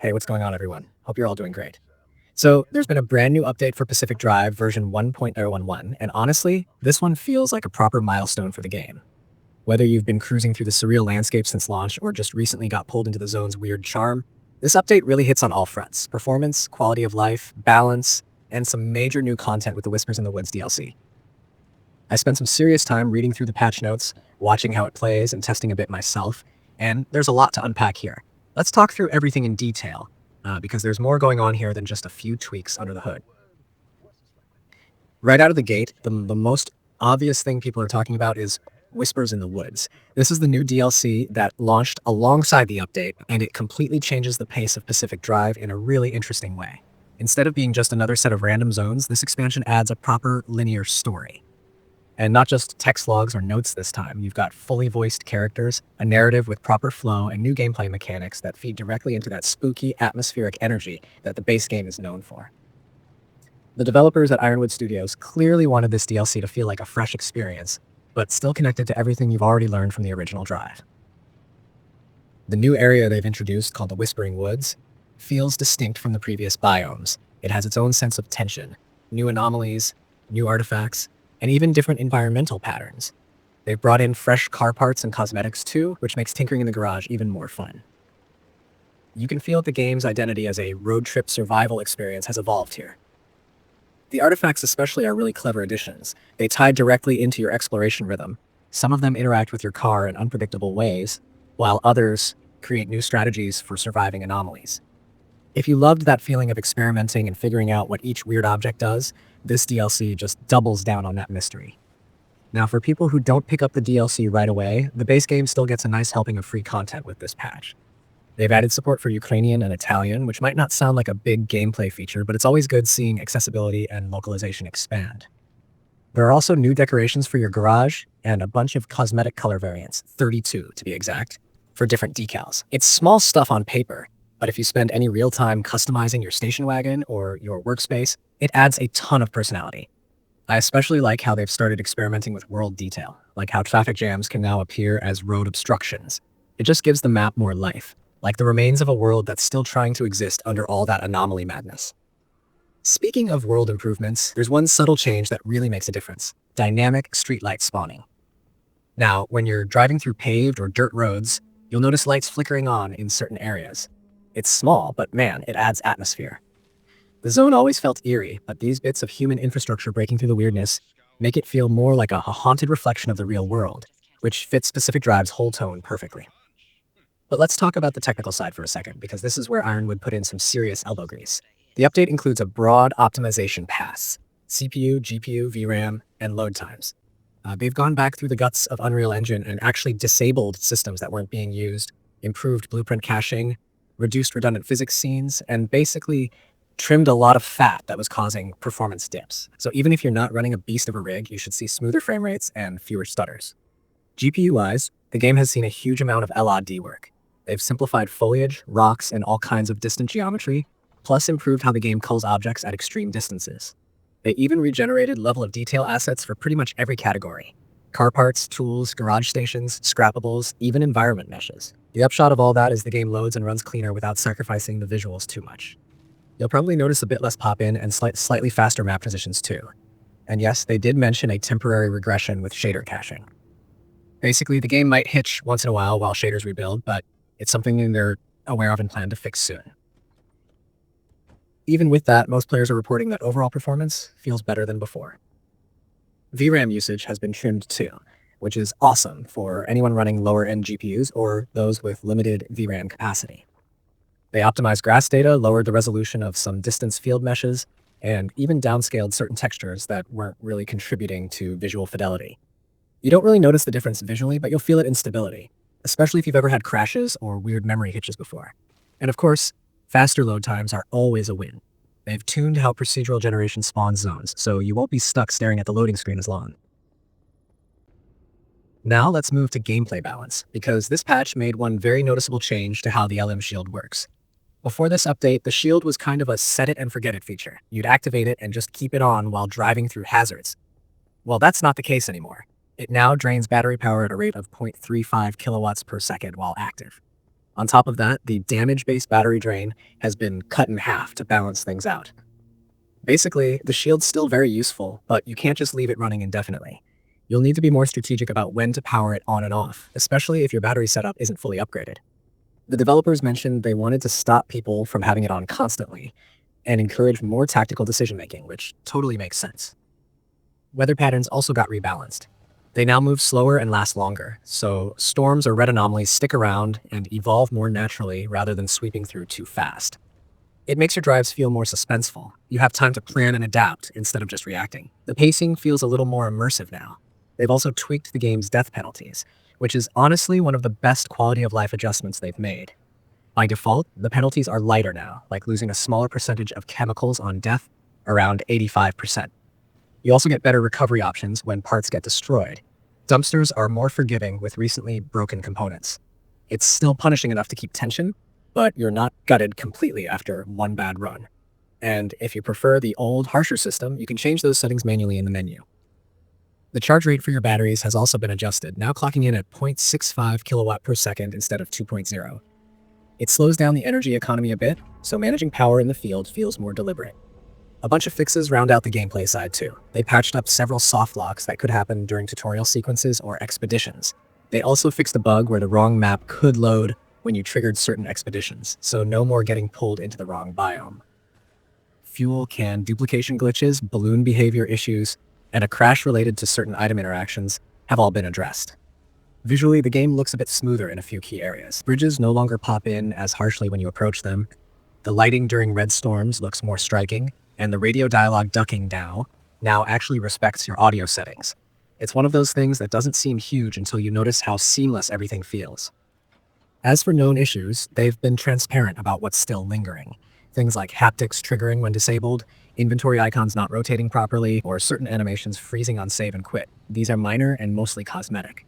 Hey, what's going on, everyone? Hope you're all doing great. So, there's been a brand new update for Pacific Drive version 1.011, and honestly, this one feels like a proper milestone for the game. Whether you've been cruising through the surreal landscape since launch or just recently got pulled into the zone's weird charm, this update really hits on all fronts: performance, quality of life, balance, and some major new content with the Whispers in the Woods DLC. I spent some serious time reading through the patch notes, watching how it plays, and testing a bit myself, and there's a lot to unpack here. Let's talk through everything in detail, because there's more going on here than just a few tweaks under the hood. Right out of the gate, the most obvious thing people are talking about is Whispers in the Woods. This is the new DLC that launched alongside the update, and it completely changes the pace of Pacific Drive in a really interesting way. Instead of being just another set of random zones, this expansion adds a proper linear story. And not just text logs or notes this time. You've got fully voiced characters, a narrative with proper flow, and new gameplay mechanics that feed directly into that spooky, atmospheric energy that the base game is known for. The developers at Ironwood Studios clearly wanted this DLC to feel like a fresh experience, but still connected to everything you've already learned from the original Drive. The new area they've introduced, called the Whispering Woods, feels distinct from the previous biomes. It has its own sense of tension, new anomalies, new artifacts, and even different environmental patterns. They've brought in fresh car parts and cosmetics too, which makes tinkering in the garage even more fun. You can feel the game's identity as a road trip survival experience has evolved here. The artifacts especially are really clever additions. They tie directly into your exploration rhythm. Some of them interact with your car in unpredictable ways, while others create new strategies for surviving anomalies. If you loved that feeling of experimenting and figuring out what each weird object does, this DLC just doubles down on that mystery. Now, for people who don't pick up the DLC right away, the base game still gets a nice helping of free content with this patch. They've added support for Ukrainian and Italian, which might not sound like a big gameplay feature, but it's always good seeing accessibility and localization expand. There are also new decorations for your garage and a bunch of cosmetic color variants, 32 to be exact, for different decals. It's small stuff on paper, but if you spend any real time customizing your station wagon or your workspace, it adds a ton of personality. I especially like how they've started experimenting with world detail, like how traffic jams can now appear as road obstructions. It just gives the map more life, like the remains of a world that's still trying to exist under all that anomaly madness. Speaking of world improvements, there's one subtle change that really makes a difference: dynamic streetlight spawning. Now, when you're driving through paved or dirt roads, you'll notice lights flickering on in certain areas. It's small, but man, it adds atmosphere. The zone always felt eerie, but these bits of human infrastructure breaking through the weirdness make it feel more like a haunted reflection of the real world, which fits Pacific Drive's whole tone perfectly. But let's talk about the technical side for a second, because this is where Ironwood put in some serious elbow grease. The update includes a broad optimization pass: CPU, GPU, VRAM, and load times. They've gone back through the guts of Unreal Engine and actually disabled systems that weren't being used, improved blueprint caching, reduced redundant physics scenes, and basically trimmed a lot of fat that was causing performance dips. So even if you're not running a beast of a rig, you should see smoother frame rates and fewer stutters. GPU-wise, the game has seen a huge amount of LOD work. They've simplified foliage, rocks, and all kinds of distant geometry, plus improved how the game culls objects at extreme distances. They even regenerated level of detail assets for pretty much every category: car parts, tools, garage stations, scrappables, even environment meshes. The upshot of all that is the game loads and runs cleaner without sacrificing the visuals too much. You'll probably notice a bit less pop-in and slightly faster map transitions too. And yes, they did mention a temporary regression with shader caching. Basically, the game might hitch once in a while shaders rebuild, but it's something they're aware of and plan to fix soon. Even with that, most players are reporting that overall performance feels better than before. VRAM usage has been trimmed too, which is awesome for anyone running lower-end GPUs or those with limited VRAM capacity. They optimized grass data, lowered the resolution of some distance field meshes, and even downscaled certain textures that weren't really contributing to visual fidelity. You don't really notice the difference visually, but you'll feel it in stability, especially if you've ever had crashes or weird memory hitches before. And of course, faster load times are always a win. They've tuned how procedural generation spawns zones, so you won't be stuck staring at the loading screen as long. Now let's move to gameplay balance, because this patch made one very noticeable change to how the LIM Shield works. Before this update, the shield was kind of a set it and forget it feature. You'd activate it and just keep it on while driving through hazards. Well, that's not the case anymore. It now drains battery power at a rate of 0.35 kilowatts per second while active. On top of that, the damage-based battery drain has been cut in half to balance things out. Basically, the shield's still very useful, but you can't just leave it running indefinitely. You'll need to be more strategic about when to power it on and off, especially if your battery setup isn't fully upgraded. The developers mentioned they wanted to stop people from having it on constantly and encourage more tactical decision making, which totally makes sense. Weather patterns also got rebalanced. They now move slower and last longer, so storms or red anomalies stick around and evolve more naturally rather than sweeping through too fast. It makes your drives feel more suspenseful. You have time to plan and adapt instead of just reacting. The pacing feels a little more immersive now. They've also tweaked the game's death penalties, which is honestly one of the best quality of life adjustments they've made. By default, the penalties are lighter now, like losing a smaller percentage of chemicals on death, around 85%. You also get better recovery options when parts get destroyed. Dumpsters are more forgiving with recently broken components. It's still punishing enough to keep tension, but you're not gutted completely after one bad run. And if you prefer the old, harsher system, you can change those settings manually in the menu. The charge rate for your batteries has also been adjusted, now clocking in at 0.65 kilowatt per second instead of 2.0. It slows down the energy economy a bit, so managing power in the field feels more deliberate. A bunch of fixes round out the gameplay side too. They patched up several soft locks that could happen during tutorial sequences or expeditions. They also fixed a bug where the wrong map could load when you triggered certain expeditions, so no more getting pulled into the wrong biome. Fuel can duplication glitches, balloon behavior issues, and a crash related to certain item interactions have all been addressed. Visually, the game looks a bit smoother in a few key areas. Bridges no longer pop in as harshly when you approach them. The lighting during red storms looks more striking, and the radio dialogue ducking now actually respects your audio settings. It's one of those things that doesn't seem huge until you notice how seamless everything feels. As for known issues, they've been transparent about what's still lingering. Things like haptics triggering when disabled, inventory icons not rotating properly, or certain animations freezing on save and quit. These are minor and mostly cosmetic.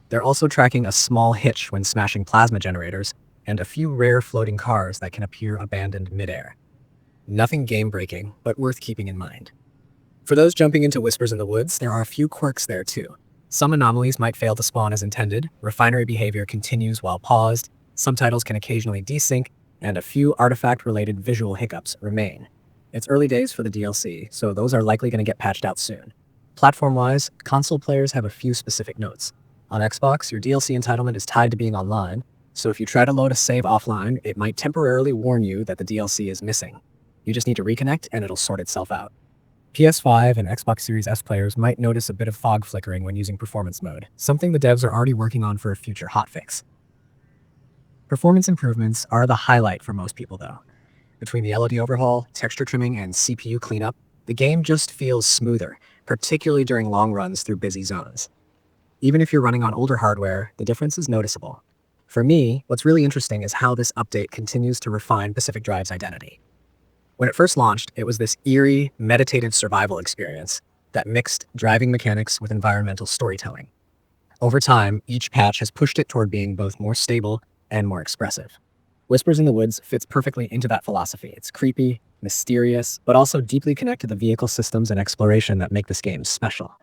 They're also tracking a small hitch when smashing plasma generators, and a few rare floating cars that can appear abandoned midair. Nothing game-breaking, but worth keeping in mind. For those jumping into Whispers in the Woods, there are a few quirks there too. Some anomalies might fail to spawn as intended, refinery behavior continues while paused, subtitles can occasionally desync, and a few artifact-related visual hiccups remain. It's early days for the DLC, so those are likely going to get patched out soon. Platform-wise, console players have a few specific notes. On Xbox, your DLC entitlement is tied to being online, so if you try to load a save offline, it might temporarily warn you that the DLC is missing. You just need to reconnect and it'll sort itself out. PS5 and Xbox Series S players might notice a bit of fog flickering when using performance mode, something the devs are already working on for a future hotfix. Performance improvements are the highlight for most people though. Between the LED overhaul, texture trimming, and CPU cleanup, the game just feels smoother, particularly during long runs through busy zones. Even if you're running on older hardware, the difference is noticeable. For me, what's really interesting is how this update continues to refine Pacific Drive's identity. When it first launched, it was this eerie, meditative survival experience that mixed driving mechanics with environmental storytelling. Over time, each patch has pushed it toward being both more stable and more expressive. Whispers in the Woods fits perfectly into that philosophy. It's creepy, mysterious, but also deeply connected to the vehicle systems and exploration that make this game special.